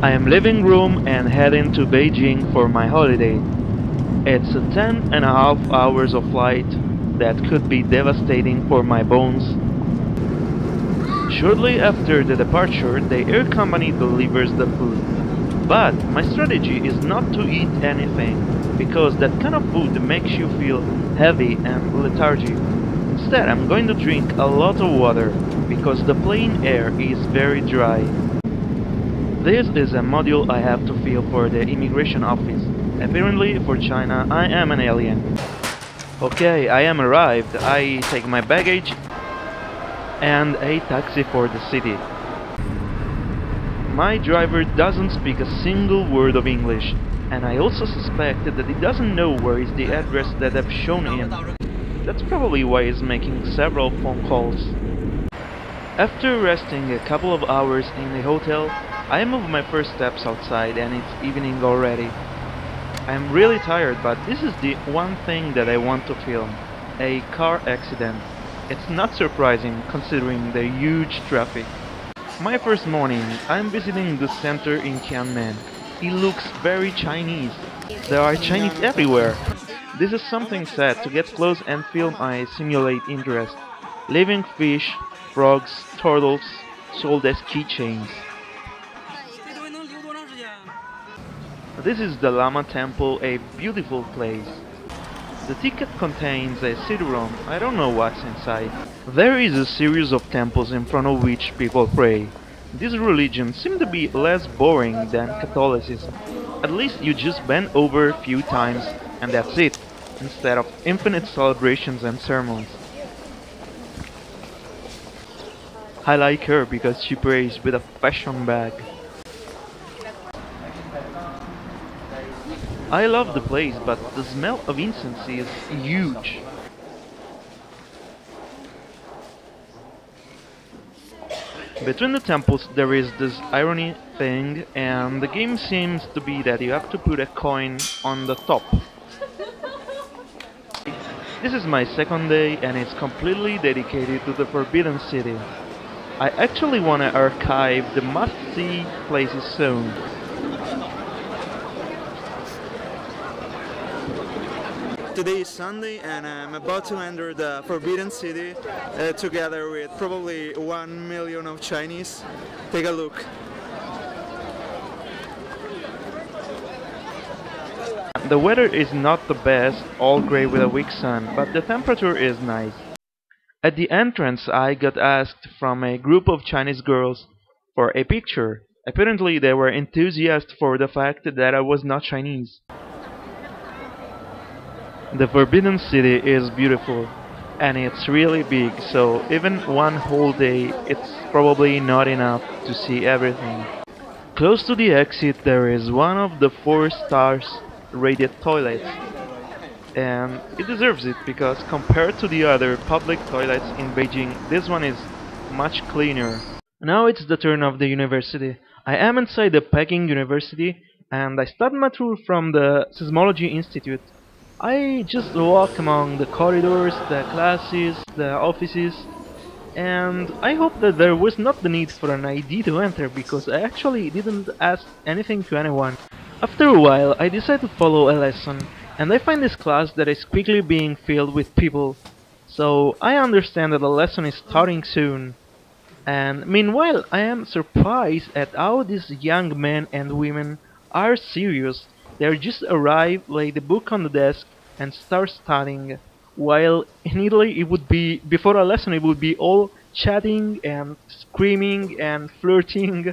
I am leaving Rome and heading to Beijing for my holiday. It's a 10.5 hours of flight that could be devastating for my bones. Shortly after the departure, the air company delivers the food. But my strategy is not to eat anything, because that kind of food makes you feel heavy and lethargic. Instead, I'm going to drink a lot of water, because the plane air is very dry. This is a module I have to fill for the immigration office. Apparently, for China, I am an alien. Okay, I am arrived. I take my baggage and a taxi for the city. My driver doesn't speak a single word of English, and I also suspect that he doesn't know where is the address that I've shown him. That's probably why he's making several phone calls. After resting a couple of hours in the hotel, I move my first steps outside and it's evening already. I'm really tired, but this is the one thing that I want to film. A car accident. It's not surprising considering the huge traffic. My first morning, I'm visiting the center in Tiananmen. It looks very Chinese. There are Chinese everywhere. This is something sad to get close and film I simulate interest. Living fish, frogs, turtles, sold as keychains. This is the Lama Temple, a beautiful place. The ticket contains a CD-ROM, I don't know what's inside. There is a series of temples in front of which people pray. This religion seems to be less boring than Catholicism. At least you just bend over a few times and that's it, instead of infinite celebrations and sermons. I like her because she prays with a fashion bag. I love the place, but the smell of incense is huge. Between the temples there is this irony thing, and the game seems to be that you have to put a coin on the top. This is my second day and it's completely dedicated to the Forbidden City. I actually wanna archive the must-see places soon. Today is Sunday and I'm about to enter the Forbidden City together with probably 1 million of Chinese. Take a look. The weather is not the best, all grey with a weak sun, but the temperature is nice. At the entrance I got asked from a group of Chinese girls for a picture. Apparently they were enthusiastic for the fact that I was not Chinese. The Forbidden City is beautiful, and it's really big, so even one whole day it's probably not enough to see everything. Close to the exit there is one of the 4 stars rated toilets, and it deserves it because compared to the other public toilets in Beijing, this one is much cleaner. Now it's the turn of the university. I am inside the Peking University and I start my tour from the Seismology Institute. I just walk among the corridors, the classes, the offices, and I hope that there was not the need for an ID to enter because I actually didn't ask anything to anyone. After a while I decide to follow a lesson, and I find this class that is quickly being filled with people, so I understand that the lesson is starting soon. And meanwhile I am surprised at how these young men and women are serious. They just arrive, lay the book on the desk, and start studying. While in Italy, it would be before a lesson, it would be all chatting and screaming and flirting.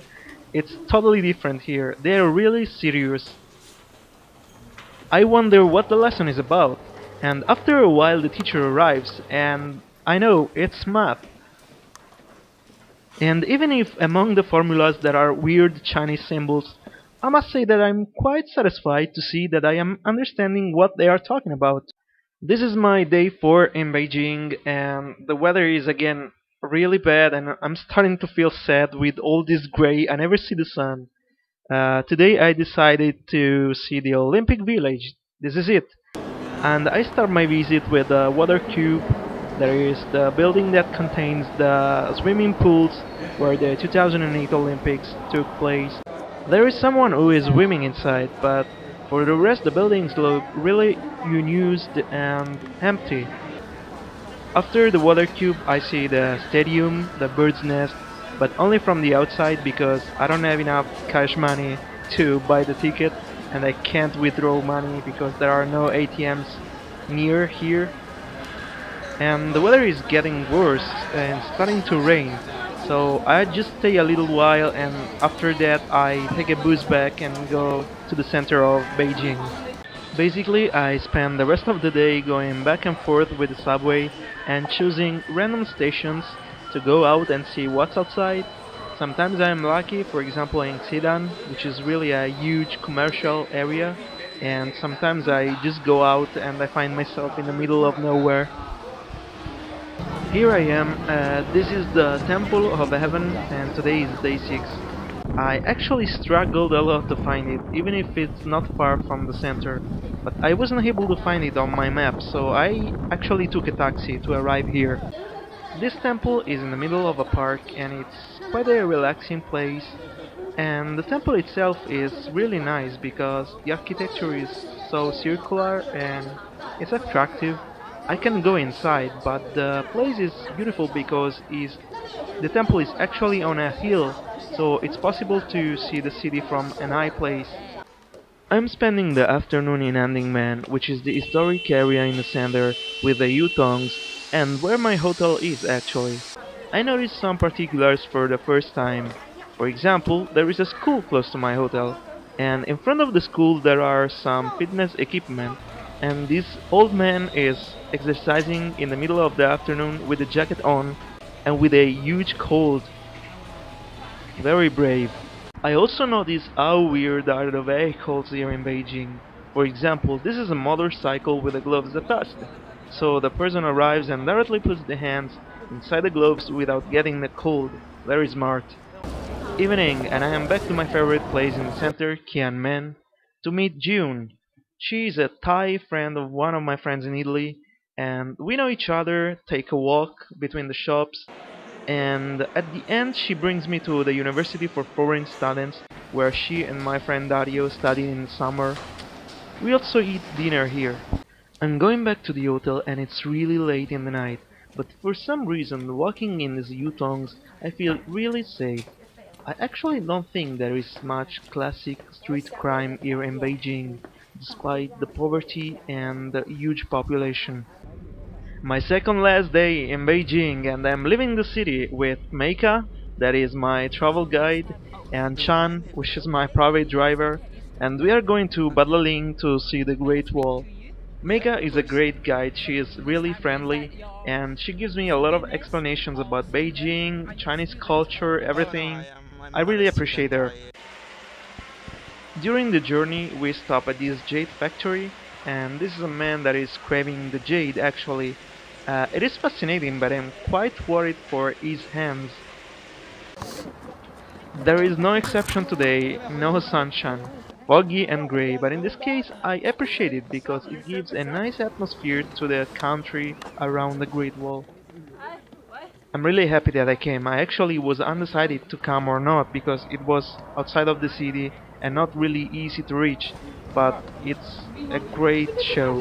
It's totally different here. They are really serious. I wonder what the lesson is about. And after a while, the teacher arrives, and I know it's math. And even if among the formulas there are weird Chinese symbols, I must say that I'm quite satisfied to see that I am understanding what they are talking about. This is my day 4 in Beijing and the weather is again really bad and I'm starting to feel sad with all this grey. I never see the sun. Today I decided to see the Olympic Village. This is it. And I start my visit with the water cube. There is the building that contains the swimming pools where the 2008 Olympics took place. There is someone who is swimming inside, but for the rest the buildings look really unused and empty. After the water cube I see the stadium, the bird's nest, but only from the outside because I don't have enough cash money to buy the ticket and I can't withdraw money because there are no ATMs near here. And the weather is getting worse and starting to rain. So I just stay a little while and after that I take a bus back and go to the center of Beijing. Basically, I spend the rest of the day going back and forth with the subway and choosing random stations to go out and see what's outside. Sometimes I am lucky, for example in Xidan, which is really a huge commercial area, and sometimes I just go out and I find myself in the middle of nowhere. Here I am, this is the Temple of Heaven and today is day 6. I actually struggled a lot to find it, even if it's not far from the center, but I wasn't able to find it on my map, so I actually took a taxi to arrive here. This temple is in the middle of a park and it's quite a relaxing place, and the temple itself is really nice because the architecture is so circular and it's attractive. I can go inside, but the place is beautiful because the temple is actually on a hill, so it's possible to see the city from an high place. I'm spending the afternoon in Andingman, which is the historic area in the center with the Yutongs, and where my hotel is actually. I noticed some particulars for the first time. For example, there is a school close to my hotel, and in front of the school there are some fitness equipment, and this old man is exercising in the middle of the afternoon with a jacket on and with a huge cold. Very brave. I also noticed how weird are the vehicles here in Beijing. For example, this is a motorcycle with the gloves attached. So the person arrives and directly puts the hands inside the gloves without getting the cold. Very smart. Evening, and I am back to my favorite place in the center, Kianmen, to meet June. She is a Thai friend of one of my friends in Italy, and we know each other, take a walk between the shops, and at the end she brings me to the University for Foreign Students, where she and my friend Dario study in summer. We also eat dinner here. I'm going back to the hotel and it's really late in the night, but for some reason walking in these Yutongs I feel really safe. I actually don't think there is much classic street crime here in Beijing, despite the poverty and the huge population. My second last day in Beijing, and I'm leaving the city with Meika, that is my travel guide, and Chan, which is my private driver, and we are going to Badaling to see the Great Wall. Meika is a great guide, she is really friendly, and she gives me a lot of explanations about Beijing, Chinese culture, everything. I really appreciate her. During the journey we stop at this jade factory, and this is a man that is craving the jade actually. It is fascinating, but I'm quite worried for his hands. There is no exception today, no sunshine, foggy and grey, but in this case I appreciate it because it gives a nice atmosphere to the country around the Great Wall. I'm really happy that I came. I actually was undecided to come or not because it was outside of the city and not really easy to reach, but it's a great show.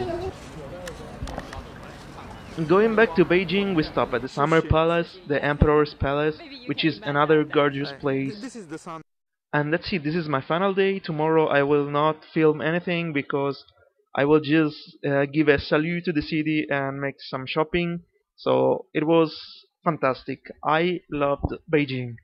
Going back to Beijing, we stop at the Summer Palace, the Emperor's Palace, which is another gorgeous place. And that's it, this is my final day. Tomorrow I will not film anything because I will just give a salute to the city and make some shopping. So it was fantastic. I loved Beijing.